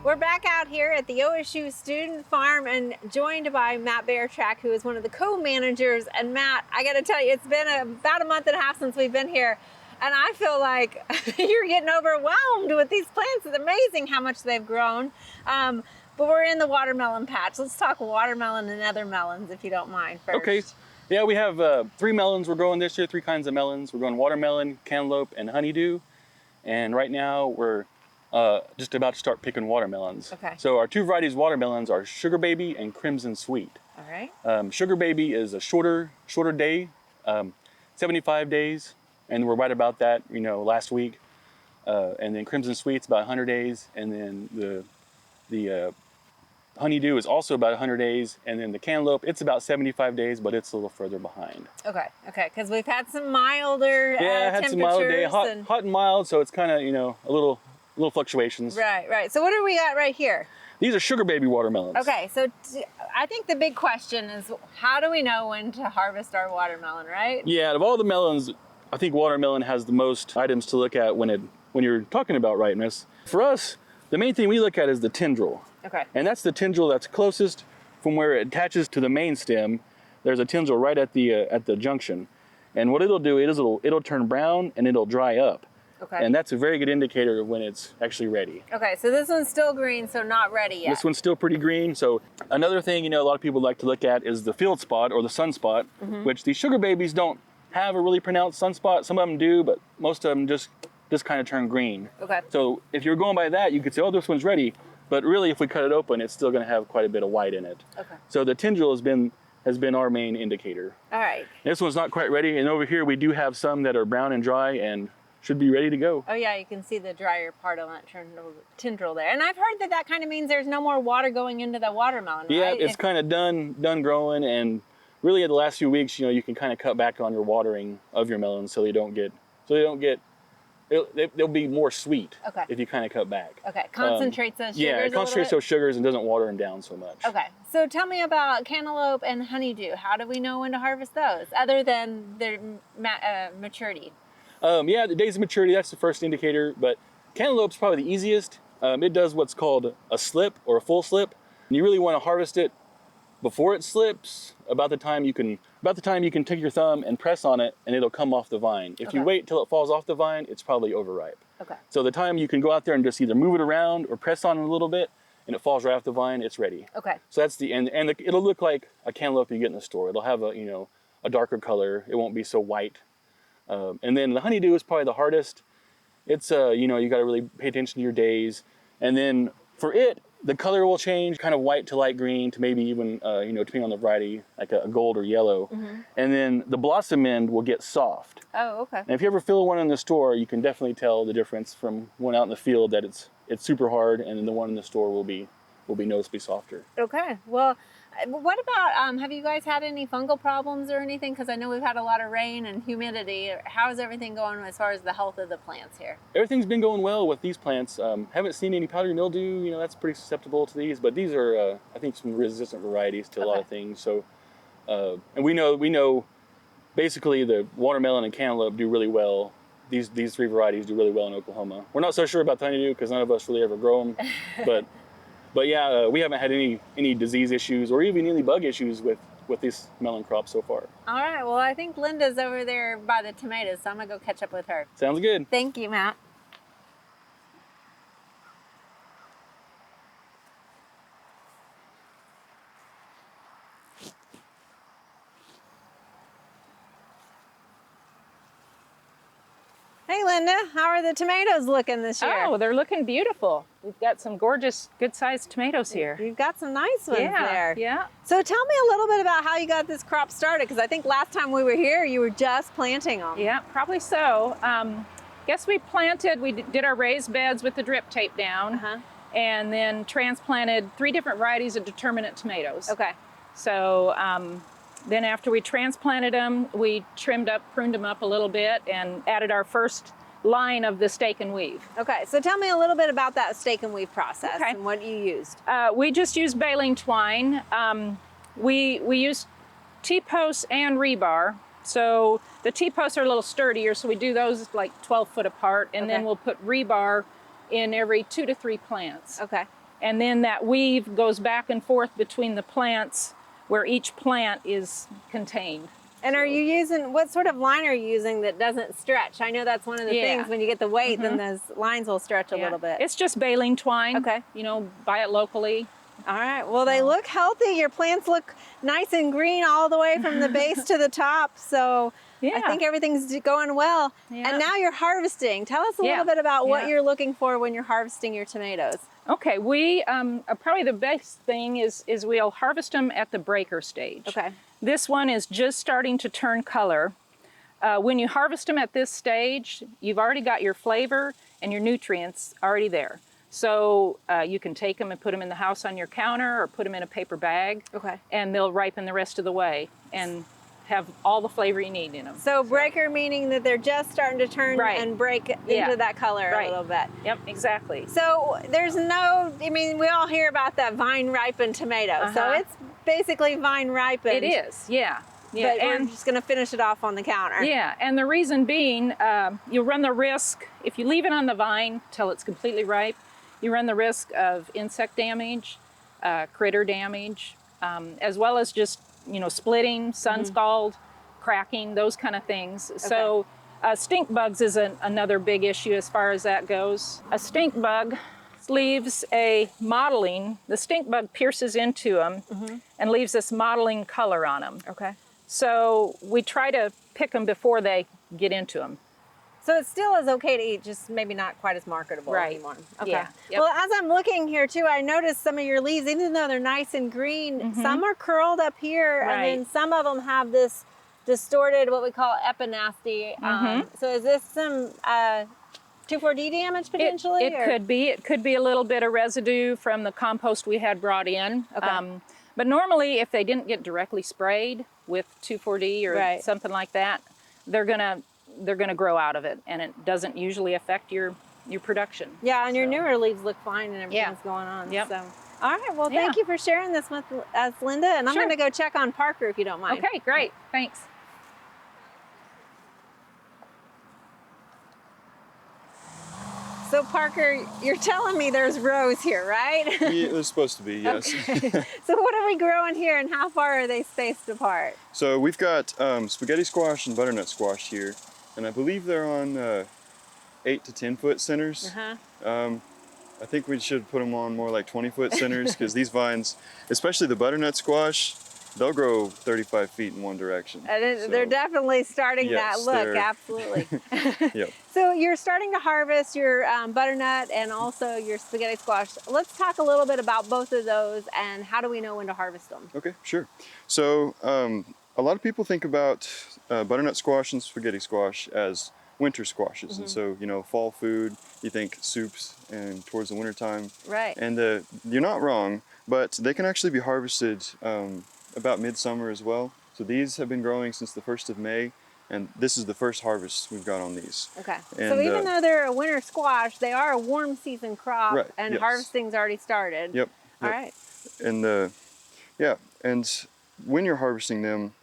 We're back out here at the OSU Student Farm and joined by Matt Beartrack, who is one of the co-managers. And Matt, I got to tell you, it's been about a month and a half since we've been here. And I feel like you're getting overwhelmed with these plants. It's amazing how much they've grown. But we're in the watermelon patch. Let's talk watermelon and other melons, if you don't mind first. Okay. Yeah, we have 3 melons we're growing this year, 3 kinds of melons. We're growing watermelon, cantaloupe, and honeydew. And right now we're just about to start picking watermelons. Okay. So our 2 varieties of watermelons are Sugar Baby and Crimson Sweet. All right. Sugar Baby is a shorter day, 75 days, and we're right about that, last week. And then Crimson Sweet's about 100 days, and then the honeydew is also about 100 days, and then the cantaloupe, it's about 75 days, but it's a little further behind. Okay, because we've had some milder had temperatures. Some milder day, hot and mild, so it's kind of, a little fluctuations. Right. So what do we got right here? These are Sugar Baby watermelons. Okay, so I think the big question is, how do we know when to harvest our watermelon, right? Yeah, out of all the melons, I think watermelon has the most items to look at when you're talking about ripeness. For us, the main thing we look at is the tendril. Okay. And that's the tendril that's closest from where it attaches to the main stem. There's a tendril right at the junction. And what it'll do is it'll turn brown and it'll dry up. Okay. And that's a very good indicator of when it's actually ready. Okay, so this one's still green, so not ready yet. This one's still pretty green. So another thing, a lot of people like to look at is the field spot or the sunspot, which these Sugar Babies don't have a really pronounced sunspot. Some of them do, but most of them just kind of turn green. Okay. So if you're going by that, you could say, oh, this one's ready. But really, if we cut it open, it's still going to have quite a bit of white in it. Okay. So the tendril has been our main indicator. All right. This one's not quite ready. And over here, we do have some that are brown and dry and should be ready to go. Oh yeah, you can see the drier part of that tendril there. And I've heard that kind of means there's no more water going into the watermelon, Yeah, right? it's kind of done growing. And really, in the last few weeks, you can kind of cut back on your watering of your melons so they'll be more sweet. Okay. If you kind of cut back. Okay, concentrates those sugars. Yeah, it concentrates those sugars and doesn't water them down so much. Okay, so tell me about cantaloupe and honeydew. How do we know when to harvest those, other than their maturity? Yeah, the days of maturity, that's the first indicator, but cantaloupe's probably the easiest. It does what's called a slip or a full slip. And you really want to harvest it before it slips, about the time you can take your thumb and press on it and it'll come off the vine. If you wait till it falls off the vine, it's probably overripe. Okay. So the time you can go out there and just either move it around or press on it a little bit and it falls right off the vine, it's ready. Okay. So that's the end, and it'll look like a cantaloupe you get in the store. It'll have a darker color. It won't be so white. And then the honeydew is probably the hardest. It's you got to really pay attention to your days. And then for it, the color will change, kind of white to light green to maybe even, depending on the variety, like a gold or yellow. And then the blossom end will get soft. Oh, okay. And if you ever fill one in the store, you can definitely tell the difference from one out in the field that it's super hard, and then the one in the store will be noticeably softer. Okay. Well, what about, have you guys had any fungal problems or anything? Because I know we've had a lot of rain and humidity. How's everything going as far as the health of the plants here? Everything's been going well with these plants. Haven't seen any powdery mildew. That's pretty susceptible to these. But these are, I think, some resistant varieties to a lot of things. So, and we know, basically the watermelon and cantaloupe do really well. These 3 varieties do really well in Oklahoma. We're not so sure about the honeydew because none of us really ever grow them, But yeah, we haven't had any disease issues or even any bug issues with this melon crop so far. All right, well, I think Linda's over there by the tomatoes, so I'm gonna go catch up with her. Sounds good. Thank you, Matt. Hey, Linda, how are the tomatoes looking this year? Oh, they're looking beautiful. We've got some gorgeous, good-sized tomatoes here. You've got some nice ones there. Yeah. So tell me a little bit about how you got this crop started, because I think last time we were here, you were just planting them. Yeah, probably so. Guess we did our raised beds with the drip tape down, and then transplanted 3 different varieties of determinate tomatoes. Okay. So then after we transplanted them, we pruned them up a little bit and added our first line of the stake and weave. Okay, so tell me a little bit about that stake and weave process and what you used. We just used baling twine. We used T-posts and rebar. So the T-posts are a little sturdier, so we do those like 12 foot apart, and then we'll put rebar in every 2 to 3 plants. Okay. And then that weave goes back and forth between the plants where each plant is contained. And are you using, what sort of line are you using that doesn't stretch? I know that's one of the things, when you get the weight, then those lines will stretch a little bit. It's just baling twine. Okay. You know, buy it locally. All right. Well, they look healthy. Your plants look nice and green all the way from the base to the top. So I think everything's going well. Yeah. And now you're harvesting. Tell us a little bit about what you're looking for when you're harvesting your tomatoes. Okay, we probably the best thing is we'll harvest them at the breaker stage. Okay. This one is just starting to turn color. When you harvest them at this stage, you've already got your flavor and your nutrients already there. So you can take them and put them in the house on your counter or put them in a paper bag. Okay. And they'll ripen the rest of the way and have all the flavor you need in them. So breaker meaning that they're just starting to turn and break into that color a little bit. Yep, exactly. So there's no, I mean, we all hear about that vine ripened tomato. So it's basically vine ripened. It is, yeah. But we're just going to finish it off on the counter. Yeah, and the reason being, you'll run the risk, if you leave it on the vine till it's completely ripe, you run the risk of insect damage, critter damage, as well as just, you know, splitting, sun scald, cracking, those kind of things. Okay. So stink bugs is another big issue as far as that goes. A stink bug leaves a mottling, the stink bug pierces into them and leaves this mottling color on them. Okay. So we try to pick them before they get into them. So it still is okay to eat, just maybe not quite as marketable anymore. Okay. Yeah. Yep. Well, as I'm looking here too, I noticed some of your leaves, even though they're nice and green, some are curled up here, and then some of them have this distorted, what we call epinasty. So is this some 2,4-D damage potentially? It could be. It could be a little bit of residue from the compost we had brought in. Okay. But normally, if they didn't get directly sprayed with 2,4-D or something like that, they're gonna grow out of it, and it doesn't usually affect your production. Yeah, and your newer leaves look fine, and everything's going on. Yep. So, all right. Well, thank you for sharing this with us, Linda. And I'm going to go check on Parker if you don't mind. Okay, great. Thanks. So Parker, you're telling me there's rows here, right? Yeah, there's supposed to be, yes. Okay. So what are we growing here, and how far are they spaced apart? So we've got spaghetti squash and butternut squash here, and I believe they're on 8 to 10 foot centers. I think we should put them on more like 20 foot centers, because these vines, especially the butternut squash, they'll grow 35 feet in one direction. And they're definitely starting that look, absolutely. Yep. So you're starting to harvest your butternut and also your spaghetti squash. Let's talk a little bit about both of those, and how do we know when to harvest them? Okay, sure. So a lot of people think about butternut squash and spaghetti squash as winter squashes. And so, you know, fall food, you think soups and towards the winter time. Right. And you're not wrong, but they can actually be harvested about midsummer as well. So these have been growing since the 1st of May, and this is the first harvest we've got on these. Okay. And, so even though they're a winter squash, they are a warm season crop, and harvesting's already started. Yep. All right. And and when you're harvesting them,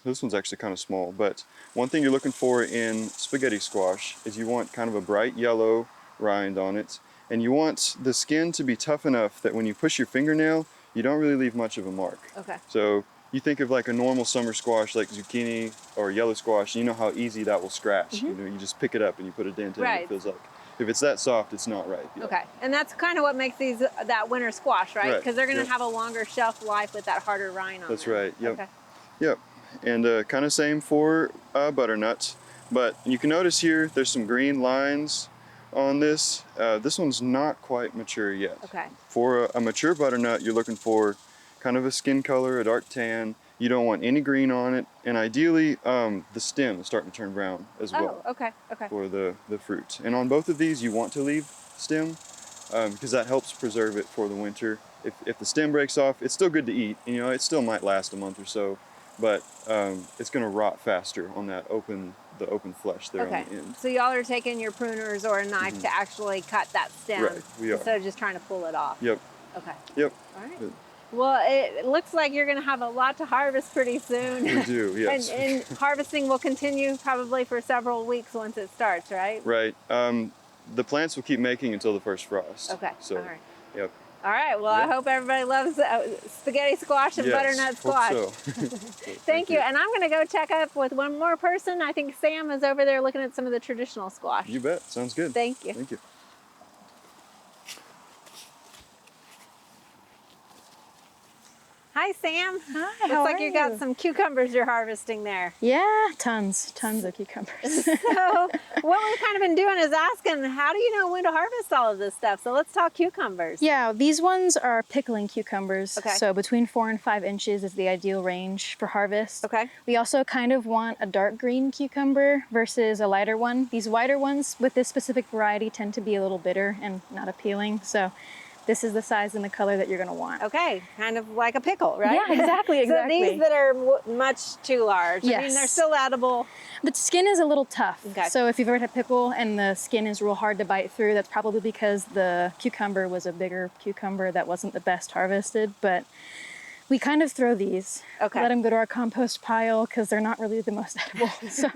this one's actually kind of small, but one thing you're looking for in spaghetti squash is you want kind of a bright yellow rind on it, and you want the skin to be tough enough that when you push your fingernail, you don't really leave much of a mark. Okay. So you think of like a normal summer squash like zucchini or yellow squash, you know how easy that will scratch. You know, you just pick it up and you put a dent in it, it feels like. If it's that soft, it's not right yet. Okay, and that's kind of what makes these that winter squash, right? Because they're going to have a longer shelf life with that harder rind on them. That's right, yep. Okay. Yep, and kind of same for butternut, but you can notice here there's some green lines on this. This one's not quite mature yet. Okay. For a mature butternut, you're looking for kind of a skin color, a dark tan. You don't want any green on it, and ideally the stem is starting to turn brown as well. Oh, okay, okay. For the fruit. And on both of these, you want to leave stem because that helps preserve it for the winter. If the stem breaks off, it's still good to eat. You know, it still might last a month or so, but it's going to rot faster on that the open flesh there on the end. So y'all are taking your pruners or a knife to actually cut that stem, right, we are. Instead of just trying to pull it off. Yep. Okay. Yep. All right. Good. Well, it looks like you're going to have a lot to harvest pretty soon. We do, yes. and harvesting will continue probably for several weeks once it starts, right? Right. The plants will keep making until the first frost. Okay. So, all right. Yep. All right. Well, I hope everybody loves spaghetti squash and butternut squash. Hope so. Thank you. And I'm going to go check up with one more person. I think Sam is over there looking at some of the traditional squash. You bet. Sounds good. Thank you. Thank you. Hi, Sam. Hi, Looks like you got some cucumbers you're harvesting there. Yeah, tons of cucumbers. So what we've kind of been doing is asking, how do you know when to harvest all of this stuff? So let's talk cucumbers. Yeah, these ones are pickling cucumbers. Okay. So between 4 and 5 inches is the ideal range for harvest. Okay. We also kind of want a dark green cucumber versus a lighter one. These whiter ones with this specific variety tend to be a little bitter and not appealing. So this is the size and the color that you're going to want. Okay, kind of like a pickle, right? Yeah, exactly. So these that are much too large, I mean, Yes. they're still edible. The skin is a little tough. Okay. So if you've ever had pickle and the skin is real hard to bite through, that's probably because the cucumber was a bigger cucumber that wasn't the best harvested. But we kind of throw these. Okay. Let them go to our compost pile because they're not really the most edible. So,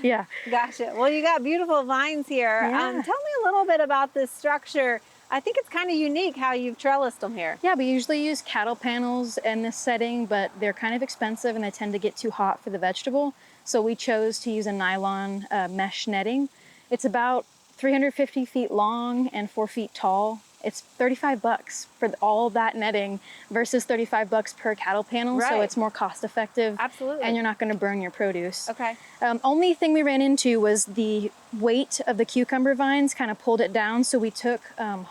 yeah. Gotcha. Well, you got beautiful vines here. Yeah. Tell me a little bit about this structure. I think it's kind of unique how you've trellised them here. Yeah, we usually use cattle panels in this setting, but they're kind of expensive and they tend to get too hot for the vegetable. So we chose to use a nylon mesh netting. It's about 350 feet long and 4 feet tall. It's $35 for all that netting versus $35 per cattle panel. So Right. it's more cost effective. Absolutely. And you're not going to burn your produce. Okay. Only thing we ran into was the weight of the cucumber vines kind of pulled it down. So we took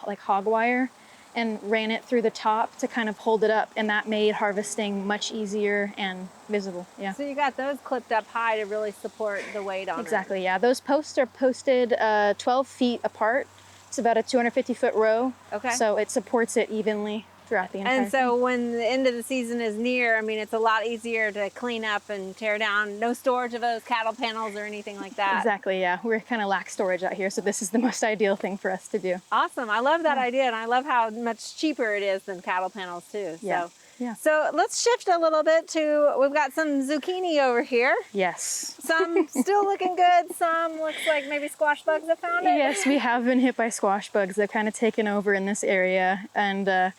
like hog wire and ran it through the top to kind of hold it up. And that made harvesting much easier and visible. Yeah. So you got those clipped up high to really support the weight on it. Exactly. Yeah. Those posts are posted 12 feet apart. It's about a 250-foot row. Okay. So it supports it evenly throughout the entire And so thing. when the end of the season is near, I mean, it's a lot easier to clean up and tear down. No storage of those cattle panels or anything like that. Exactly, yeah. We're kind of lack storage out here, so this is the most ideal thing for us to do. Awesome. I love that idea, and I love how much cheaper it is than cattle panels too. Yeah. So, Yeah. so let's shift a little bit to, we've got some zucchini over here. Yes. Some still looking good. Some looks like maybe squash bugs have found it. Yes, we have been hit by squash bugs. They've kind of taken over in this area. And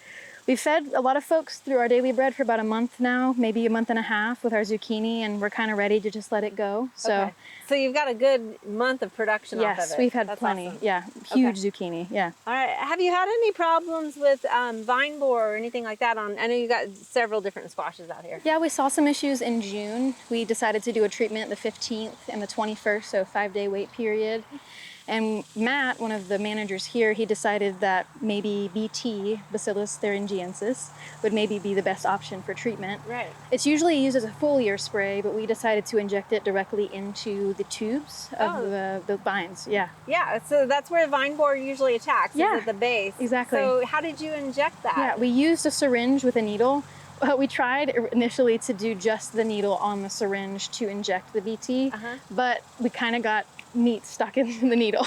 we've fed a lot of folks through our daily bread for about a month now, maybe a month and a half with our zucchini, and we're kind of ready to just let it go. So Okay. So you've got a good month of production off of yes, it. we've had That's plenty. awesome. Yeah, huge zucchini. Yeah. All right. Have you had any problems with vine borer or anything like that? I know you got several different squashes out here. Yeah, we saw some issues in June. We decided to do a treatment the 15th and the 21st, so a 5-day wait period. And Matt, one of the managers here, he decided that maybe BT, Bacillus thuringiensis, would maybe be the best option for treatment. Right. It's usually used as a foliar spray, but we decided to inject it directly into the tubes of the vines. Yeah. Yeah. So that's where vine borer usually attacks. Yeah, Is at the base. exactly. So how did you inject that? Yeah, we used a syringe with a needle. We tried initially to do just the needle on the syringe to inject the BT, but we kind of got meat stuck in the needle.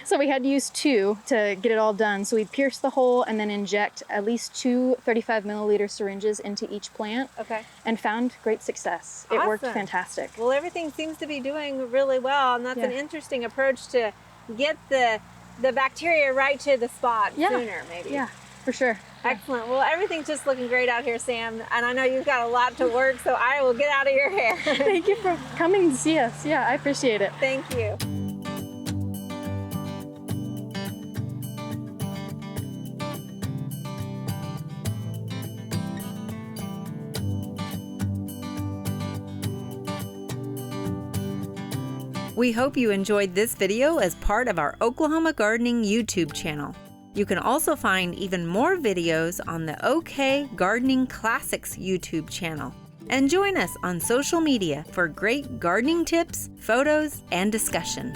So we had to use 2 to get it all done. So we pierce the hole and then inject at least 2 35 milliliter syringes into each plant. Okay. And found great success. It worked Awesome. fantastic. Well, everything seems to be doing really well, and that's an Yeah. interesting approach to get the bacteria right to the spot sooner, maybe. Yeah, for sure. Excellent. Well, everything's just looking great out here, Sam. And I know you've got a lot to work, so I will get out of your hair. Thank you for coming to see us. Yeah, I appreciate it. Thank you. We hope you enjoyed this video as part of our Oklahoma Gardening YouTube channel. You can also find even more videos on the OK Gardening Classics YouTube channel. And join us on social media for great gardening tips, photos, and discussion.